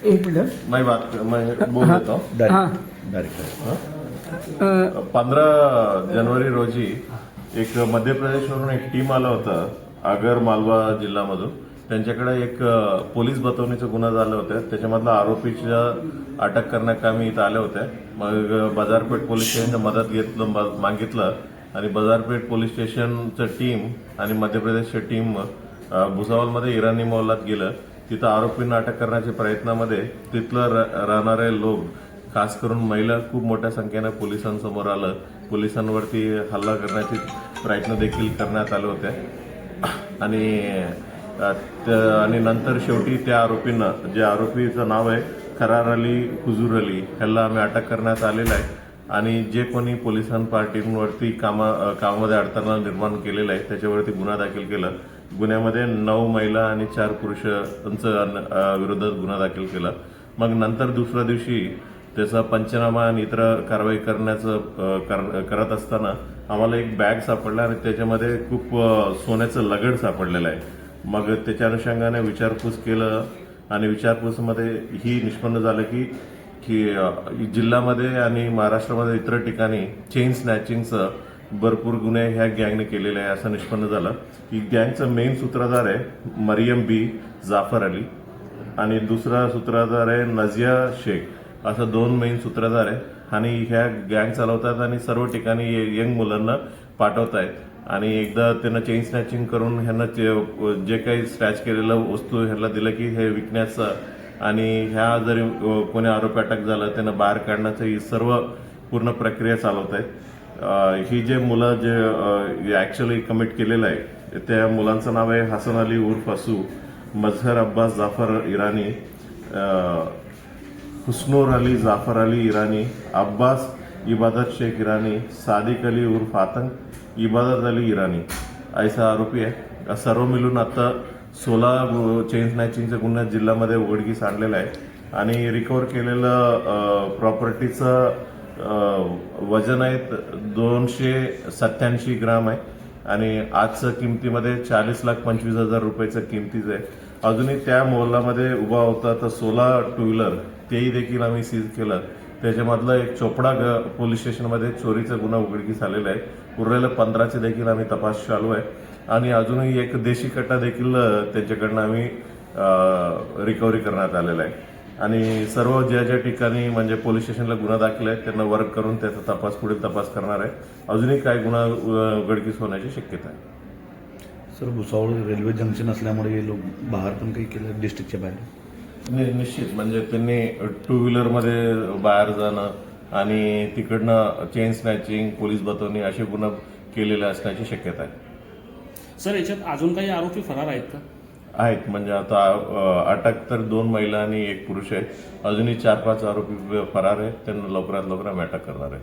एक मिनट मैं बोल देता हूँ हाँ डायरेक्ट 15 जनवरी रोजी एक मध्य प्रदेशवरून एक टीम आलं होतं आगर मालवा जिल्ह्यामधून. त्यांच्याकडे एक पोलीस बतवणीचा गुन्हा झाला होता. त्याच्यामधला आरोपीच्या अटक करण्याकामी इथं आले होते. मग बाजारपेठ पोलीस स्टेशनचं मदत मागितलं आणि बाजारपेठ पोलीस स्टेशनचं टीम आणि मध्य प्रदेशची टीम भुसावळमध्ये इराणी मोहल्ल्यात गेलं. तिथं आरोपींना अटक करण्याच्या प्रयत्नामध्ये तिथलं राहणारे लोक, खास करून महिला खूप मोठ्या संख्येने पोलिसांसमोर आलं. पोलिसांवरती हल्ला करण्याचे प्रयत्न देखील करण्यात आले होते आणि नंतर शेवटी त्या आरोपींना, जे आरोपीचं नाव आहे करार अली हुजूर अली, ह्याला आम्ही अटक करण्यात आलेलं आहे. आणि जे कोणी पोलिसां पार्टीवरती कामामध्ये अडथळा निर्माण केलेला आहे त्याच्यावरती गुन्हा दाखल केला. गुन्ह्यामध्ये 9 महिला आणि 4 पुरुषांच्या विरोधात गुन्हा दाखल केला. मग नंतर दुसऱ्या दिवशी त्याचा पंचनामा आणि इतर कारवाई करत असताना आम्हाला एक बॅग सापडला आणि त्याच्यामध्ये खूप सोन्याचं लगड सापडलेलं आहे. मग त्याच्या अनुषंगाने विचारपूस केलं आणि विचारपूसमध्ये ही निष्पन्न झालं की जिल्ह्यामध्ये आणि महाराष्ट्रामध्ये इतर ठिकाणी चेन स्नॅचिंगचं भरपूर गुन्हे ह्या गँगने केलेले आहे असं निष्पन्न झालं. ही गँगचं मेन सूत्रधार आहे मरियम बी जाफर अली आणि दुसरा सूत्रधार आहे नझिया शेख. असं 2 मेन सूत्रधार आहे आणि ह्या गँग चालवतात आणि सर्व ठिकाणी यंग मुलांना पाठवत आहेत. आणि एकदा त्यांना चेन स्नॅचिंग करून ह्यांना जे काही स्क्रॅच केलेलं वस्तू ह्यांना दिलं की हे विकण्याचं आणि ह्या जरी कोणी आरोपी अटक झालं त्यांना बाहेर काढण्याचं ही सर्व पूर्ण प्रक्रिया चालवत आहेत. ही जे मुलं जे ॲक्च्युअली कमिट केलेलं आहे त्या मुलांचं नाव आहे हसन अली उर्फ असू, मजहर अब्बास जाफर इराणी, हुस्नूर अली जाफर अली इराणी, अब्बास इबादत शेख इराणी, सादिक अली उर्फ आतंक, इबादत अली इराणी ऐसा आरोपी आहे. सर्व मिळून आता 16 चेन स्नॅचिंगच्या गुन्हा जिल्ह्यामध्ये उघडकीस आणलेला आहे आणि रिकव्हर केलेलं प्रॉपर्टीचं वजन आहे 287 ग्राम आहे आणि आजच्या किमतीमध्ये 40,25,000 रुपयाचं किमतीचं आहे. अजूनही त्या मोहल्ल्यामध्ये उभा होता तर 16 टू व्हीलर तेही देखील आम्ही सीज केलं. त्याच्यामधलं एक चोपडा पोलीस स्टेशनमध्ये चोरीचा गुन्हा उघडकीस आलेला आहे. उरलेल्या 15चे देखील आम्ही तपास चालू आहे आणि अजूनही एक देशी कट्टा देखील त्यांच्याकडनं आम्ही रिकव्हरी करण्यात आलेला आहे. आणि सर्व ज्या ठिकाणी म्हणजे पोलीस स्टेशनला गुन्हा दाखल आहे त्यांना वर्क करून त्याचा पुढील तपास करणार आहे. अजूनही काही गुन्हा उघडकीस होण्याची शक्यता आहे. सर, भुसावळ रेल्वे जंक्शन असल्यामुळे हे लोक बाहेर पण काही केलं डिस्ट्रिक्टच्या बाहेर? निश्चित म्हणजे त्यांनी टू व्हीलरमध्ये बाहेर जाणं आणि तिकडनं चेन स्नॅचिंग, पोलीस बतवणी असे गुन्हा केलेले असण्याची शक्यता आहे. सर, याच्यात अजून काही आरोपी फरार आहेत का? आहेत, म्हणजे आता अटक तर 2 महिला आणि 1 पुरुष आहे. अजूनही 4-5 आरोपी फरार आहेत. त्यांना लवकरात लवकर आम्ही अटक करणार आहे.